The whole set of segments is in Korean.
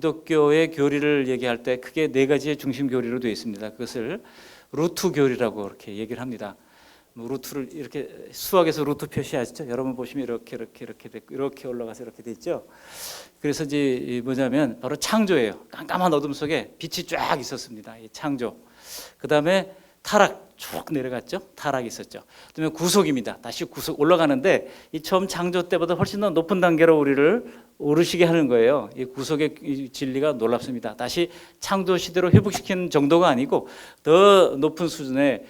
기독교의 교리를 얘기할 때 크게 네 가지의 중심 교리로 되어 있습니다. 그것을 루트 교리라고 이렇게 얘기를 합니다. 뭐 루트를 이렇게 수학에서 루트 표시하시죠? 여러분 보시면 이렇게 올라가서 이렇게 돼 있죠. 그래서 이제 뭐냐면 바로 창조예요. 깜깜한 어둠 속에 빛이 쫙 있었습니다. 이 창조. 그 다음에 타락 쭉 내려갔죠. 타락이 있었죠. 그다음에 구속입니다. 다시 구속 올라가는데 이 처음 창조 때보다 훨씬 더 높은 단계로 우리를 오르시게 하는 거예요. 이 구속의 이 진리가 놀랍습니다. 다시 창조 시대로 회복시키는 정도가 아니고 더 높은 수준의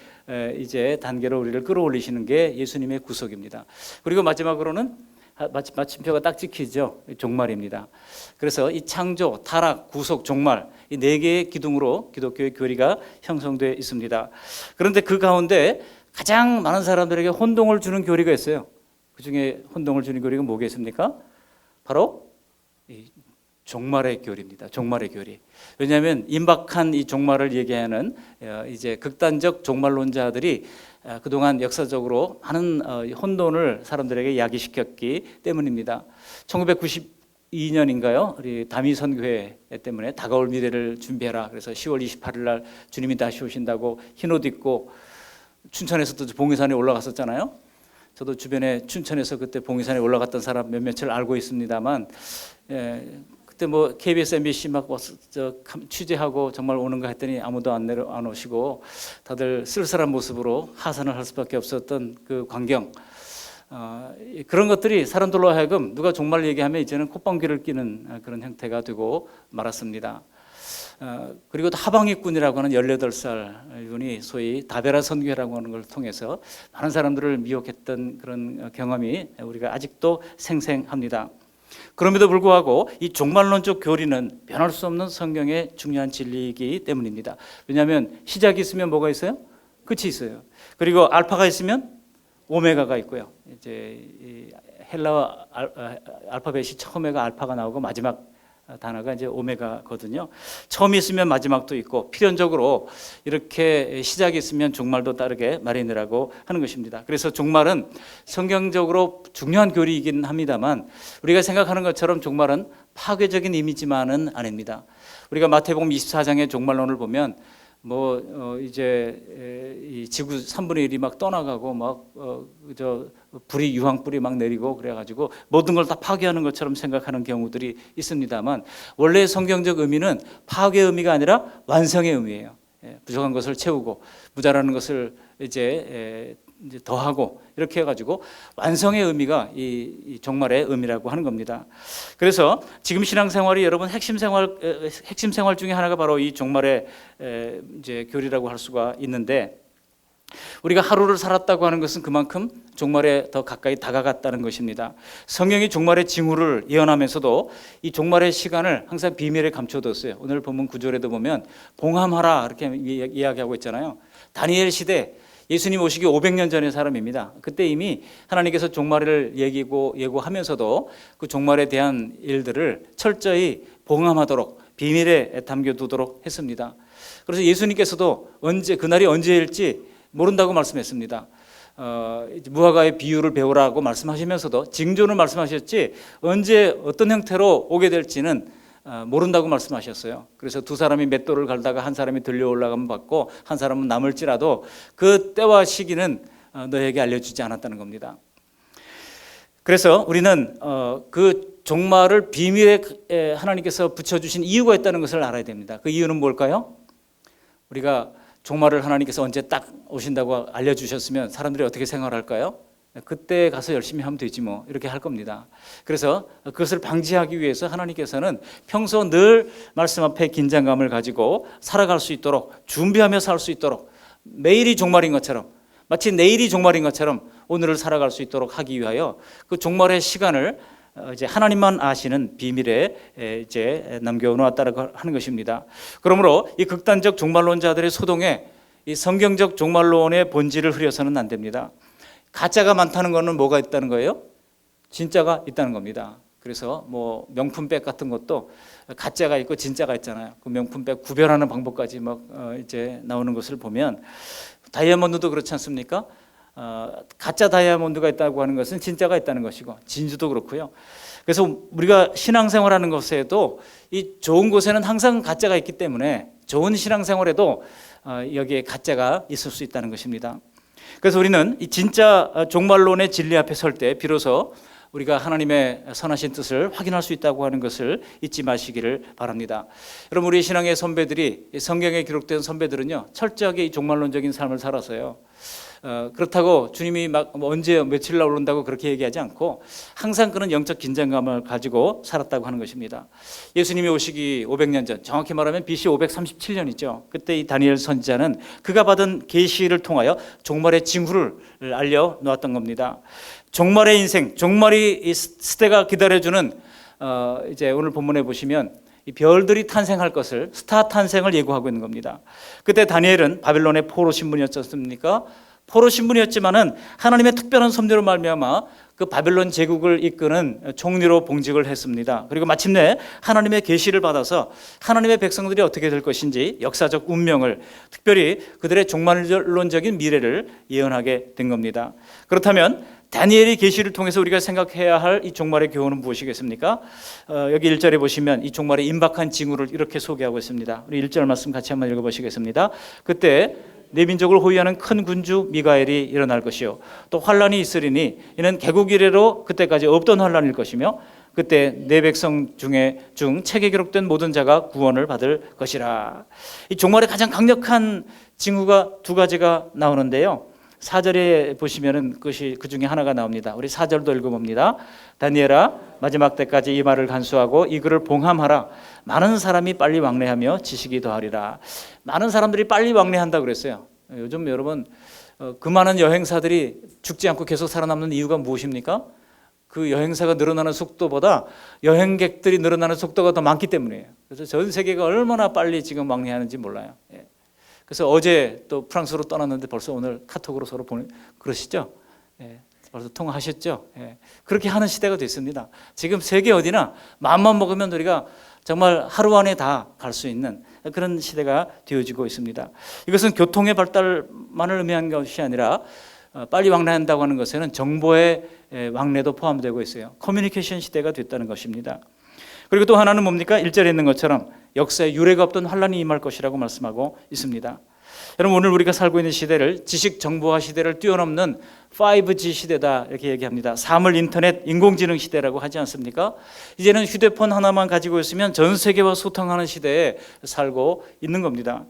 이제 단계로 우리를 끌어올리시는 게 예수님의 구속입니다. 그리고 마지막으로는 마침표가 딱 찍히죠. 종말입니다. 그래서 이 창조, 타락, 구속, 종말 이 네 개의 기둥으로 기독교의 교리가 형성되어 있습니다. 그런데 그 가운데 가장 많은 사람들에게 혼동을 주는 교리가 있어요. 그 중에 혼동을 주는 교리가 뭐겠습니까? 바로 이 종말의 교리입니다. 종말의 교리. 왜냐하면 임박한 이 종말을 얘기하는 이제 극단적 종말론자들이 그동안 역사적으로 많은 혼돈을 사람들에게 야기시켰기 때문입니다. 1992년인가요? 우리 다미선교회 때문에 다가올 미래를 준비해라. 그래서 10월 28일 날 주님이 다시 오신다고 흰옷 입고 춘천에서도 봉해산에 올라갔었잖아요. 저도 주변에 춘천에서 그때 봉해산에 올라갔던 사람 몇몇을 알고 있습니다만 그때 뭐 KBS, MBC 막 취재하고 정말 오는가 했더니 아무도 안 오시고 다들 쓸쓸한 모습으로 하산을 할 수밖에 없었던 그 광경, 그런 것들이 사람들로 하여금 누가 종말 얘기하면 이제는 콧방귀를 뀌는 그런 형태가 되고 말았습니다. 그리고 또 하방익군이라고 하는 18살 분이 소위 다베라 선교회라고 하는 걸 통해서 많은 사람들을 미혹했던 그런 경험이 우리가 아직도 생생합니다. 그럼에도 불구하고 이 종말론적 교리는 변할 수 없는 성경의 중요한 진리이기 때문입니다. 왜냐하면 시작이 있으면 뭐가 있어요? 끝이 있어요. 그리고 알파가 있으면 오메가가 있고요. 이제 헬라어 알파벳이 처음에가 알파가 나오고 마지막 단어가 이제 오메가거든요. 처음이 있으면 마지막도 있고 필연적으로 이렇게 시작이 있으면 종말도 따르게 마련이라고 하는 것입니다. 그래서 종말은 성경적으로 중요한 교리이긴 합니다만 우리가 생각하는 것처럼 종말은 파괴적인 이미지만은 아닙니다. 우리가 마태복음 24장의 종말론을 보면 이제 이 지구 3분의 1이 막 떠나가고 불이 유황불이 막 내리고 그래가지고 모든 걸 다 파괴하는 것처럼 생각하는 경우들이 있습니다만 원래 성경적 의미는 파괴의 의미가 아니라 완성의 의미예요. 부족한 것을 채우고 모자라는 것을 이제 더하고 이렇게 해가지고 완성의 의미가 이 종말의 의미라고 하는 겁니다. 그래서 지금 신앙생활이 여러분 핵심 생활 중에 하나가 바로 이 종말의 이제 교리라고 할 수가 있는데 우리가 하루를 살았다고 하는 것은 그만큼 종말에 더 가까이 다가갔다는 것입니다. 성경이 종말의 징후를 예언하면서도 이 종말의 시간을 항상 비밀에 감춰뒀어요. 오늘 본문 9절에도 보면 봉함하라 이렇게 이야기하고 있잖아요. 다니엘 시대 예수님 오시기 500년 전의 사람입니다. 그때 이미 하나님께서 종말을 예고하면서도 그 종말에 대한 일들을 철저히 봉함하도록 비밀에 담겨두도록 했습니다. 그래서 예수님께서도 그날이 언제일지 모른다고 말씀했습니다. 무화과의 비유를 배우라고 말씀하시면서도 징조를 말씀하셨지 언제 어떤 형태로 오게 될지는 모른다고 말씀하셨어요. 그래서 두 사람이 맷돌을 갈다가 한 사람이 들려 올라가면 받고 한 사람은 남을지라도 그 때와 시기는 너에게 알려주지 않았다는 겁니다. 그래서 우리는 그 종말을 비밀에 하나님께서 붙여주신 이유가 있다는 것을 알아야 됩니다. 그 이유는 뭘까요? 우리가 종말을 하나님께서 언제 딱 오신다고 알려주셨으면 사람들이 어떻게 생활할까요? 그때 가서 열심히 하면 되지 뭐 이렇게 할 겁니다. 그래서 그것을 방지하기 위해서 하나님께서는 평소 늘 말씀 앞에 긴장감을 가지고 살아갈 수 있도록 준비하며 살 수 있도록 매일이 종말인 것처럼 마치 내일이 종말인 것처럼 오늘을 살아갈 수 있도록 하기 위하여 그 종말의 시간을 이제 하나님만 아시는 비밀에 이제 남겨놓았다고 하는 것입니다. 그러므로 이 극단적 종말론자들의 소동에 이 성경적 종말론의 본질을 흐려서는 안 됩니다. 가짜가 많다는 것은 뭐가 있다는 거예요? 진짜가 있다는 겁니다. 그래서 명품백 같은 것도 가짜가 있고 진짜가 있잖아요. 그 명품백 구별하는 방법까지 이제 나오는 것을 보면 다이아몬드도 그렇지 않습니까? 가짜 다이아몬드가 있다고 하는 것은 진짜가 있다는 것이고 진주도 그렇고요. 그래서 우리가 신앙생활하는 것에도 이 좋은 곳에는 항상 가짜가 있기 때문에 좋은 신앙생활에도 여기에 가짜가 있을 수 있다는 것입니다. 그래서 우리는 이 진짜 종말론의 진리 앞에 설 때 비로소 우리가 하나님의 선하신 뜻을 확인할 수 있다고 하는 것을 잊지 마시기를 바랍니다. 여러분, 우리 신앙의 선배들이, 성경에 기록된 선배들은요, 철저하게 이 종말론적인 삶을 살았어요. 그렇다고 주님이 막 언제 며칠 날 오른다고 그렇게 얘기하지 않고 항상 그런 영적 긴장감을 가지고 살았다고 하는 것입니다. 예수님이 오시기 500년 전, 정확히 말하면 BC 537년이죠. 그때 이 다니엘 선지자는 그가 받은 계시를 통하여 종말의 징후를 알려놓았던 겁니다. 종말의 인생, 종말이 이 시대가 기다려주는 이제 오늘 본문에 보시면 이 별들이 탄생할 것을, 스타 탄생을 예고하고 있는 겁니다. 그때 다니엘은 바벨론의 포로 신분이었지 않습니까? 포로 신분이었지만은 하나님의 특별한 섭리로 말미암아 그 바벨론 제국을 이끄는 총리로 봉직을 했습니다. 그리고 마침내 하나님의 계시를 받아서 하나님의 백성들이 어떻게 될 것인지 역사적 운명을, 특별히 그들의 종말론적인 미래를 예언하게 된 겁니다. 그렇다면 다니엘의 계시를 통해서 우리가 생각해야 할 이 종말의 교훈은 무엇이겠습니까? 여기 1절에 보시면 이 종말의 임박한 징후를 이렇게 소개하고 있습니다. 우리 1절 말씀 같이 한번 읽어보시겠습니다. 그때 내 민족을 호위하는 큰 군주 미가엘이 일어날 것이요 또 환란이 있으리니 이는 개국 이래로 그때까지 없던 환란일 것이며 그때 내 백성 중 책에 기록된 모든 자가 구원을 받을 것이라. 이 종말의 가장 강력한 징후가 두 가지가 나오는데요. 4절에 보시면은 그것이 그 중에 하나가 나옵니다. 우리 4절도 읽어봅니다. 다니엘아, 마지막 때까지 이 말을 간수하고 이 글을 봉함하라. 많은 사람이 빨리 왕래하며 지식이 더하리라. 많은 사람들이 빨리 왕래한다 그랬어요. 요즘 여러분 그 많은 여행사들이 죽지 않고 계속 살아남는 이유가 무엇입니까? 그 여행사가 늘어나는 속도보다 여행객들이 늘어나는 속도가 더 많기 때문이에요. 그래서 전 세계가 얼마나 빨리 지금 왕래하는지 몰라요. 그래서 어제 또 프랑스로 떠났는데 벌써 오늘 카톡으로 서로 그러시죠? 벌써 통화하셨죠? 그렇게 하는 시대가 됐습니다. 지금 세계 어디나 마음만 먹으면 우리가 정말 하루 안에 다 갈 수 있는 그런 시대가 되어지고 있습니다. 이것은 교통의 발달만을 의미한 것이 아니라 빨리 왕래한다고 하는 것에는 정보의 왕래도 포함되고 있어요. 커뮤니케이션 시대가 됐다는 것입니다. 그리고 또 하나는 뭡니까? 1절에 있는 것처럼 역사에 유례가 없던 환란이 임할 것이라고 말씀하고 있습니다. 여러분, 오늘 우리가 살고 있는 시대를 지식 정보화 시대를 뛰어넘는 5G 시대다 이렇게 얘기합니다. 사물 인터넷 인공지능 시대라고 하지 않습니까? 이제는 휴대폰 하나만 가지고 있으면 전 세계와 소통하는 시대에 살고 있는 겁니다.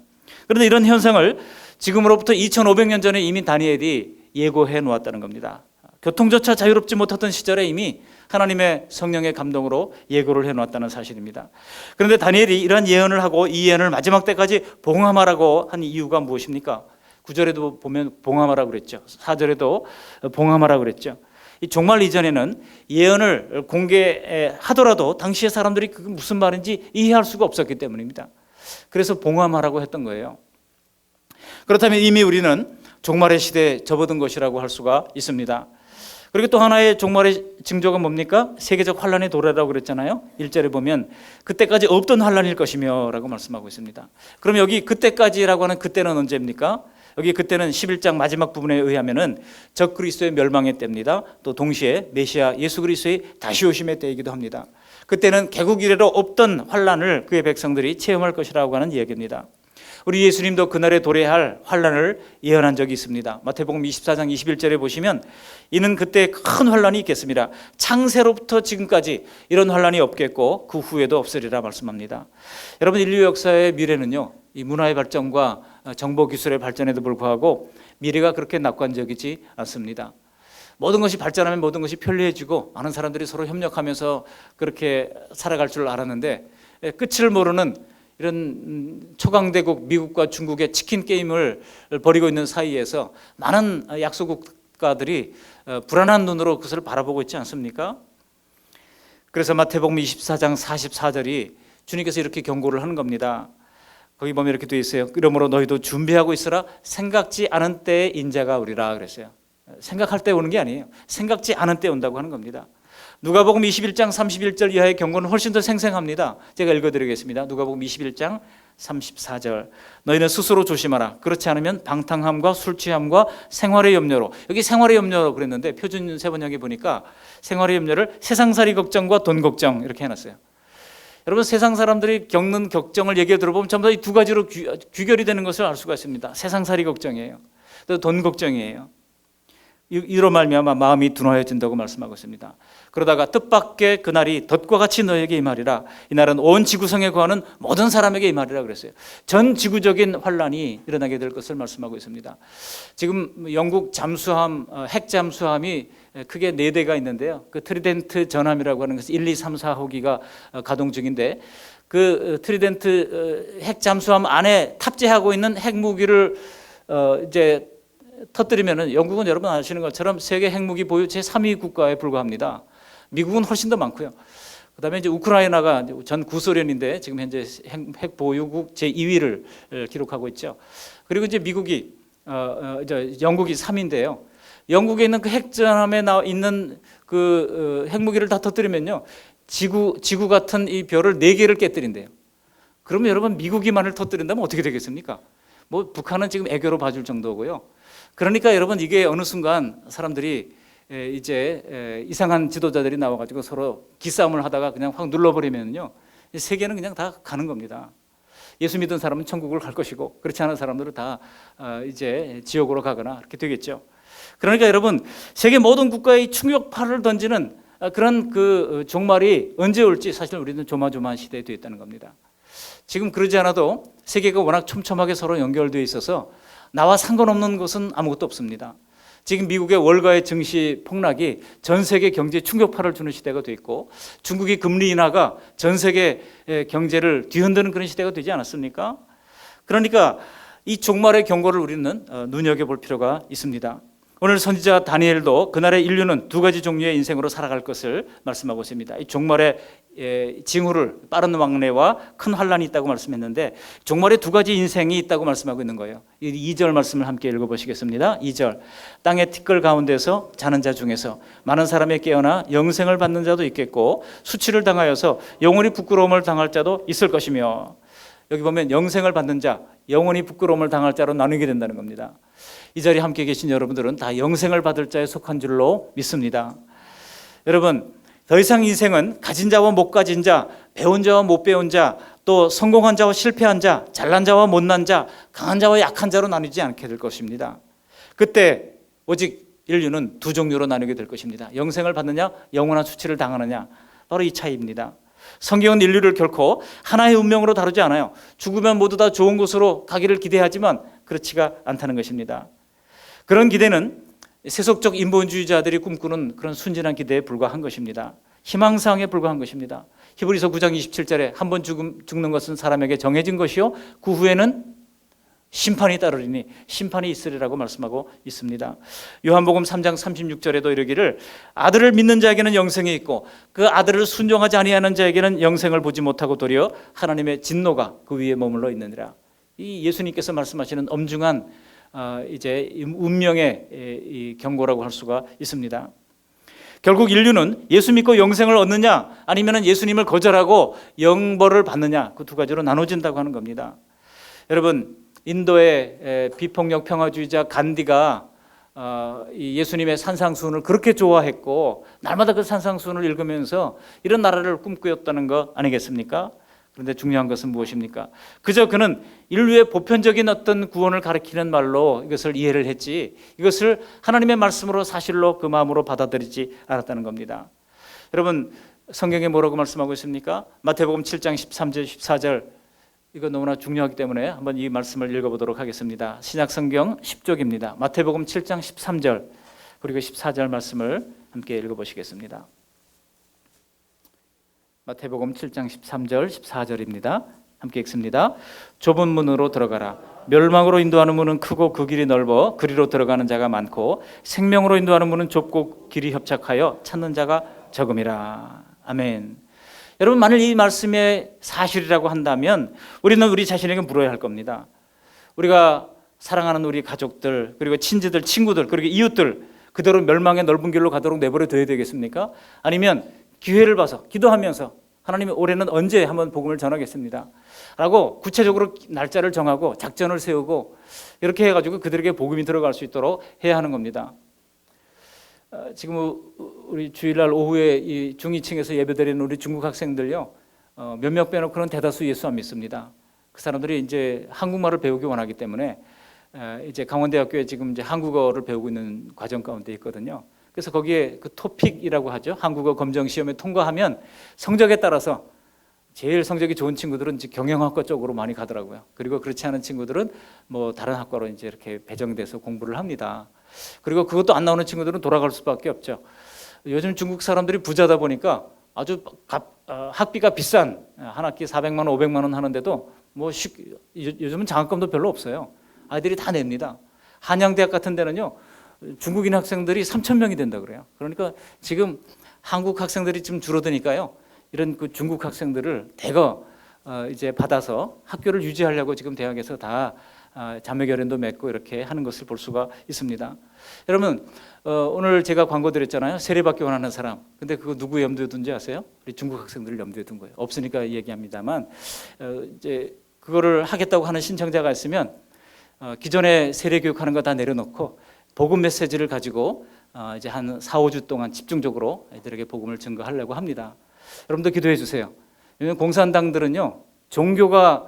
그런데 이런 현상을 지금으로부터 2500년 전에 이미 다니엘이 예고해 놓았다는 겁니다. 교통조차 자유롭지 못했던 시절에 이미 하나님의 성령의 감동으로 예고를 해놓았다는 사실입니다. 그런데 다니엘이 이러한 예언을 하고 이 예언을 마지막 때까지 봉함하라고 한 이유가 무엇입니까? 9절에도 보면 봉함하라고 그랬죠. 4절에도 봉함하라고 그랬죠. 이 종말 이전에는 예언을 공개하더라도 당시의 사람들이 그게 무슨 말인지 이해할 수가 없었기 때문입니다. 그래서 봉함하라고 했던 거예요. 그렇다면 이미 우리는 종말의 시대에 접어든 것이라고 할 수가 있습니다. 그리고 또 하나의 종말의 징조가 뭡니까? 세계적 환란의 도래라고 그랬잖아요. 1절에 보면 그때까지 없던 환란일 것이며 라고 말씀하고 있습니다. 그럼 여기 그때까지라고 하는 그때는 언제입니까? 여기 그때는 11장 마지막 부분에 의하면은 적 그리스도의 멸망의 때입니다. 또 동시에 메시아 예수 그리스도의 다시 오심의 때이기도 합니다. 그때는 개국 이래로 없던 환란을 그의 백성들이 체험할 것이라고 하는 이야기입니다. 우리 예수님도 그날에 도래할 환란을 예언한 적이 있습니다. 마태복음 24장 21절에 보시면 이는 그때 큰 환란이 있겠습니다. 창세로부터 지금까지 이런 환란이 없겠고 그 후에도 없으리라 말씀합니다. 여러분, 인류 역사의 미래는요, 이 문화의 발전과 정보 기술의 발전에도 불구하고 미래가 그렇게 낙관적이지 않습니다. 모든 것이 발전하면 모든 것이 편리해지고 많은 사람들이 서로 협력하면서 그렇게 살아갈 줄 알았는데 끝을 모르는 이런 초강대국 미국과 중국의 치킨 게임을 벌이고 있는 사이에서 많은 약소 국가들이 불안한 눈으로 그것을 바라보고 있지 않습니까? 그래서 마태복음 24장 44절이 주님께서 이렇게 경고를 하는 겁니다. 거기 보면 이렇게 되어 있어요. 그러므로 너희도 준비하고 있으라. 생각지 않은 때에 인자가 오리라 그랬어요. 생각할 때 오는 게 아니에요. 생각지 않은 때 온다고 하는 겁니다. 누가복음 21장 31절 이하의 경고는 훨씬 더 생생합니다. 제가 읽어드리겠습니다. 누가복음 21장 34절 너희는 스스로 조심하라. 그렇지 않으면 방탕함과 술 취함과 생활의 염려로, 여기 생활의 염려로 그랬는데 표준 세번역에 보니까 생활의 염려를 세상살이 걱정과 돈 걱정 이렇게 해놨어요. 여러분, 세상 사람들이 겪는 걱정을 얘기해 들어보면 전부 다 이 두 가지로 귀결이 되는 것을 알 수가 있습니다. 세상살이 걱정이에요. 또 돈 걱정이에요. 이로 말미암아 마음이 둔하여진다고 말씀하고 있습니다. 그러다가 뜻밖의 그날이 덫과 같이 너에게 임하리라. 이날은 온 지구성에 거하는 모든 사람에게 임하리라 그랬어요. 전 지구적인 환란이 일어나게 될 것을 말씀하고 있습니다. 지금 영국 잠수함, 핵 잠수함이 크게 4대가 있는데요. 그 트리덴트 전함이라고 하는 것이 1, 2, 3, 4호기가 가동 중인데, 그 트리덴트 핵 잠수함 안에 탑재하고 있는 핵무기를 이제 터뜨리면은, 영국은 여러분 아시는 것처럼 세계 핵무기 보유 제3위 국가에 불과합니다. 미국은 훨씬 더 많고요. 그다음에 이제 우크라이나가 전 구소련인데 지금 현재 핵 보유국 제2위를 기록하고 있죠. 그리고 이제 미국이 이제 영국이 3위인데요. 영국에 있는 그 핵전함에 있는 그 핵무기를 다 터뜨리면요, 지구 같은 이 별을 4개를 깨뜨린대요. 그러면 여러분, 미국이만을 터뜨린다면 어떻게 되겠습니까? 뭐 북한은 지금 애교로 봐줄 정도고요. 그러니까 여러분, 이게 어느 순간 사람들이 이제 이상한 지도자들이 나와가지고 서로 기싸움을 하다가 그냥 확 눌러버리면요, 세계는 그냥 다 가는 겁니다. 예수 믿은 사람은 천국을 갈 것이고, 그렇지 않은 사람들은 다 이제 지옥으로 가거나 이렇게 되겠죠. 그러니까 여러분, 세계 모든 국가의 충격파를 던지는 그런 그 종말이 언제 올지 사실 우리는 조마조마한 시대에 되어 있다는 겁니다. 지금 그러지 않아도 세계가 워낙 촘촘하게 서로 연결되어 있어서 나와 상관없는 것은 아무것도 없습니다. 지금 미국의 월가의 증시 폭락이 전 세계 경제에 충격파를 주는 시대가 되어 있고, 중국의 금리 인하가 전 세계 경제를 뒤흔드는 그런 시대가 되지 않았습니까? 그러니까 이 종말의 경고를 우리는 눈여겨볼 필요가 있습니다. 오늘 선지자 다니엘도 그날의 인류는 2가지 종류의 인생으로 살아갈 것을 말씀하고 있습니다. 이 종말의 징후를, 빠른 왕래와 큰 환란이 있다고 말씀했는데, 종말에 2가지 인생이 있다고 말씀하고 있는 거예요. 2절 말씀을 함께 읽어보시겠습니다. 2절 땅의 티끌 가운데서 자는 자 중에서 많은 사람이 깨어나 영생을 받는 자도 있겠고, 수치를 당하여서 영원히 부끄러움을 당할 자도 있을 것이며, 여기 보면 영생을 받는 자, 영원히 부끄러움을 당할 자로 나누게 된다는 겁니다. 이 자리에 함께 계신 여러분들은 다 영생을 받을 자에 속한 줄로 믿습니다. 여러분, 더 이상 인생은 가진 자와 못 가진 자, 배운 자와 못 배운 자, 또 성공한 자와 실패한 자, 잘난 자와 못난 자, 강한 자와 약한 자로 나누지 않게 될 것입니다. 그때 오직 인류는 2 종류로 나누게 될 것입니다. 영생을 받느냐, 영원한 수치를 당하느냐, 바로 이 차이입니다. 성경은 인류를 결코 하나의 운명으로 다루지 않아요. 죽으면 모두 다 좋은 곳으로 가기를 기대하지만 그렇지가 않다는 것입니다. 그런 기대는 세속적 인본주의자들이 꿈꾸는 그런 순진한 기대에 불과한 것입니다. 희망사항에 불과한 것입니다. 히브리서 9장 27절에 한 번 죽는 것은 사람에게 정해진 것이요 그 후에는 심판이 따르리니 심판이 있으리라고 말씀하고 있습니다. 요한복음 3장 36절에도 이르기를 아들을 믿는 자에게는 영생이 있고 그 아들을 순종하지 아니하는 자에게는 영생을 보지 못하고 도리어 하나님의 진노가 그 위에 머물러 있느니라. 이 예수님께서 말씀하시는 엄중한 이제 운명의 이 경고라고 할 수가 있습니다. 결국 인류는 예수 믿고 영생을 얻느냐, 아니면 예수님을 거절하고 영벌을 받느냐, 그 2가지로 나눠진다고 하는 겁니다. 여러분, 인도의 비폭력 평화주의자 간디가 예수님의 산상수훈을 그렇게 좋아했고 날마다 그 산상수훈을 읽으면서 이런 나라를 꿈꾸었다는 거 아니겠습니까? 그런데 중요한 것은 무엇입니까? 그저 그는 인류의 보편적인 어떤 구원을 가리키는 말로 이것을 이해를 했지, 이것을 하나님의 말씀으로 사실로 그 마음으로 받아들이지 않았다는 겁니다. 여러분, 성경에 뭐라고 말씀하고 있습니까? 마태복음 7장 13절 14절, 이거 너무나 중요하기 때문에 한번 이 말씀을 읽어보도록 하겠습니다. 신약성경 10쪽입니다. 마태복음 7장 13절 그리고 14절 말씀을 함께 읽어보시겠습니다. 마태복음 7장 13절 14절입니다. 함께 읽습니다. 좁은 문으로 들어가라. 멸망으로 인도하는 문은 크고 그 길이 넓어 그리로 들어가는 자가 많고 생명으로 인도하는 문은 좁고 길이 협착하여 찾는 자가 적음이라. 아멘. 여러분, 만일 이 말씀의 사실이라고 한다면 우리는 우리 자신에게 물어야 할 겁니다. 우리가 사랑하는 우리 가족들, 그리고 친지들, 친구들, 그리고 이웃들 그대로 멸망의 넓은 길로 가도록 내버려 둬야 되겠습니까? 아니면 기회를 봐서 기도하면서 하나님이 올해는 언제 한번 복음을 전하겠습니다 라고 구체적으로 날짜를 정하고 작전을 세우고 이렇게 해가지고 그들에게 복음이 들어갈 수 있도록 해야 하는 겁니다. 지금 우리 주일날 오후에 이 중2층에서 예배드리는 우리 중국 학생들요, 몇몇 빼놓고는 대다수 예수 안 믿습니다. 그 사람들이 이제 한국말을 배우기 원하기 때문에 이제 강원대학교에 지금 이제 한국어를 배우고 있는 과정 가운데 있거든요. 그래서 거기에 그 토픽이라고 하죠. 한국어 검정 시험에 통과하면 성적에 따라서 제일 성적이 좋은 친구들은 이제 경영학과 쪽으로 많이 가더라고요. 그리고 그렇지 않은 친구들은 뭐 다른 학과로 이제 이렇게 배정돼서 공부를 합니다. 그리고 그것도 안 나오는 친구들은 돌아갈 수밖에 없죠. 요즘 중국 사람들이 부자다 보니까 아주 학비가 비싼 한 학기 400만 원, 500만 원 하는데도 뭐 요즘은 장학금도 별로 없어요. 아이들이 다 냅니다. 한양대학 같은 데는요, 중국인 학생들이 3,000명이 된다 그래요. 그러니까 지금 한국 학생들이 좀 줄어드니까요, 이런 그 중국 학생들을 대거 이제 받아서 학교를 유지하려고 지금 대학에서 다 자매결연도 맺고 이렇게 하는 것을 볼 수가 있습니다. 여러분, 오늘 제가 광고 드렸잖아요. 세례받기 원하는 사람. 근데 그거 누구 염두에 둔지 아세요? 우리 중국 학생들을 염두에 둔 거예요. 없으니까 얘기합니다만, 이제 그거를 하겠다고 하는 신청자가 있으면 기존에 세례 교육하는 거 다 내려놓고 복음 메시지를 가지고 이제 한 4, 5주 동안 집중적으로 애들에게 복음을 증거하려고 합니다. 여러분도 기도해 주세요. 왜냐하면 공산당들은요, 종교가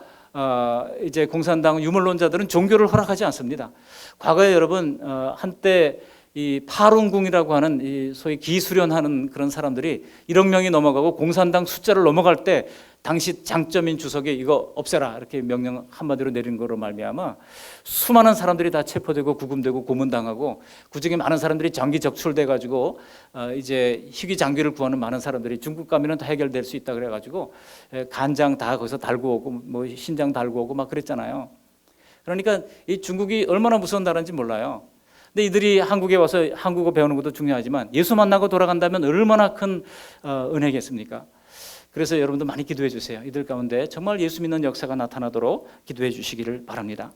이제 공산당 유물론자들은 종교를 허락하지 않습니다. 과거에 여러분 한때 이 파룬궁이라고 하는 이 소위 기수련하는 그런 사람들이 1억 명이 넘어가고 공산당 숫자를 넘어갈 때 당시 장점인 주석이 이거 없애라 이렇게 명령 한마디로 내린 거로 말미암아 수많은 사람들이 다 체포되고 구금되고 고문당하고 그중에 많은 사람들이 장기 적출돼 가지고 이제 희귀 장기를 구하는 많은 사람들이 중국 가면은 다 해결될 수 있다 그래 가지고 간장 다 거기서 달고 오고 뭐 신장 달고 오고 막 그랬잖아요. 그러니까 이 중국이 얼마나 무서운 나라인지 몰라요. 근데 이들이 한국에 와서 한국어 배우는 것도 중요하지만 예수 만나고 돌아간다면 얼마나 큰 은혜겠습니까? 그래서 여러분도 많이 기도해 주세요. 이들 가운데 정말 예수 믿는 역사가 나타나도록 기도해 주시기를 바랍니다.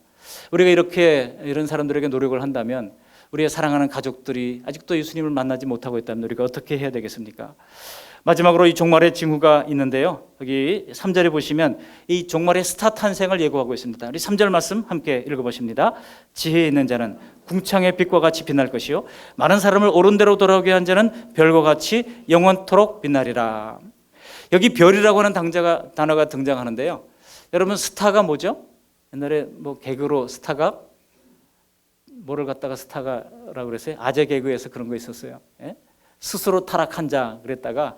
우리가 이렇게 이런 사람들에게 노력을 한다면 우리의 사랑하는 가족들이 아직도 예수님을 만나지 못하고 있다면 우리가 어떻게 해야 되겠습니까? 마지막으로 이 종말의 징후가 있는데요. 여기 3절에 보시면 이 종말의 스타 탄생을 예고하고 있습니다. 우리 3절 말씀 함께 읽어보십니다. 지혜 있는 자는 궁창의 빛과 같이 빛날 것이요 많은 사람을 옳은 대로 돌아오게 한 자는 별과 같이 영원토록 빛나리라. 여기 별이라고 하는 단어가 등장하는데요. 여러분 스타가 뭐죠? 옛날에 뭐 개그로 스타가 뭐를 갖다가 스타가라고 그랬어요? 아재 개그에서 그런 거 있었어요. 예? 스스로 타락한 자 그랬다가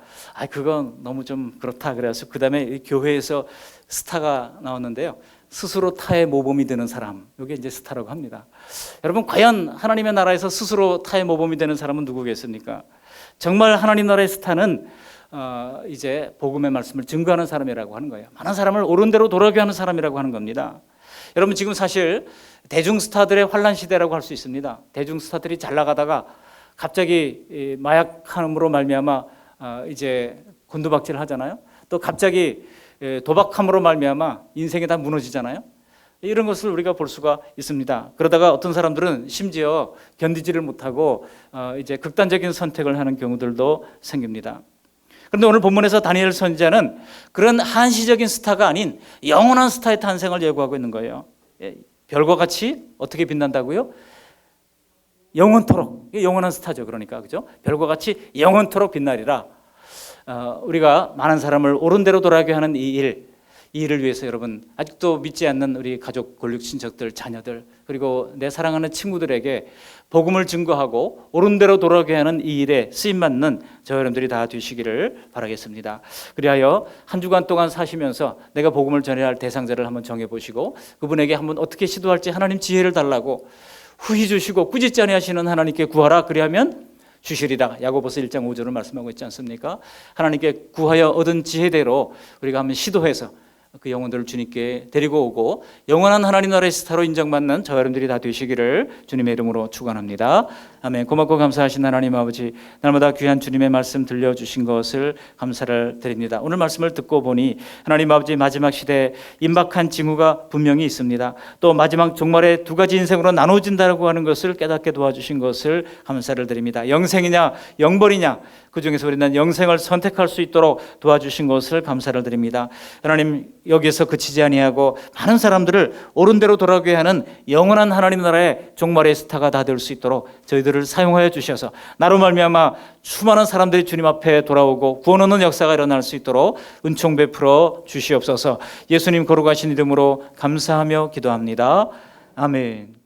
그건 너무 좀 그렇다 그래서 그 다음에 교회에서 스타가 나왔는데요. 스스로 타의 모범이 되는 사람, 이게 이제 스타라고 합니다. 여러분 과연 하나님의 나라에서 스스로 타의 모범이 되는 사람은 누구겠습니까? 정말 하나님 나라의 스타는 이제 복음의 말씀을 증거하는 사람이라고 하는 거예요. 많은 사람을 옳은 대로 돌아오게 하는 사람이라고 하는 겁니다. 여러분 지금 사실 대중 스타들의 환란 시대라고 할 수 있습니다. 대중 스타들이 잘 나가다가 갑자기 마약함으로 말미암아 이제 곤두박질 하잖아요. 또 갑자기 도박함으로 말미암아 인생이 다 무너지잖아요. 이런 것을 우리가 볼 수가 있습니다. 그러다가 어떤 사람들은 심지어 견디지를 못하고 이제 극단적인 선택을 하는 경우들도 생깁니다. 그런데 오늘 본문에서 다니엘 선지자는 그런 한시적인 스타가 아닌 영원한 스타의 탄생을 예고하고 있는 거예요. 별과 같이 어떻게 빛난다고요? 영원토록. 영원한 스타죠. 그러니까 그죠? 별과 같이 영원토록 빛나리라. 우리가 많은 사람을 옳은 대로 돌아가게 하는 이 일을 위해서 여러분 아직도 믿지 않는 우리 가족, 권력, 친척들, 자녀들 그리고 내 사랑하는 친구들에게 복음을 증거하고 옳은 대로 돌아가게 하는 이 일에 쓰임받는 저 여러분들이 다 되시기를 바라겠습니다. 그리하여 한 주간 동안 사시면서 내가 복음을 전해야 할 대상자를 한번 정해보시고 그분에게 한번 어떻게 시도할지 하나님 지혜를 달라고 후히 주시고 꾸짖지 아니하시는 하나님께 구하라. 그리하면 주시리라. 야고보서 1장 5절을 말씀하고 있지 않습니까? 하나님께 구하여 얻은 지혜대로 우리가 한번 시도해서 그 영혼들을 주님께 데리고 오고 영원한 하나님 나라의 스타로 인정받는 저와 여러분들이 다 되시기를 주님의 이름으로 축원합니다. 아멘. 고맙고 감사하신 하나님 아버지, 날마다 귀한 주님의 말씀 들려주신 것을 감사를 드립니다. 오늘 말씀을 듣고 보니 하나님 아버지, 마지막 시대에 임박한 징후가 분명히 있습니다. 또 마지막 종말에 두 가지 인생으로 나눠진다고 하는 것을 깨닫게 도와주신 것을 감사를 드립니다. 영생이냐 영벌이냐, 그 중에서 우리는 영생을 선택할 수 있도록 도와주신 것을 감사를 드립니다. 하나님, 여기에서 그치지 아니하고 많은 사람들을 옳은 대로 돌아가게 하는 영원한 하나님 나라의 종말의 스타가 다 될 수 있도록 저희들을 사용하여 주셔서 나로 말미암아 수많은 사람들이 주님 앞에 돌아오고 구원 얻는 역사가 일어날 수 있도록 은총 베풀어 주시옵소서. 예수님 거룩하신 이름으로 감사하며 기도합니다. 아멘.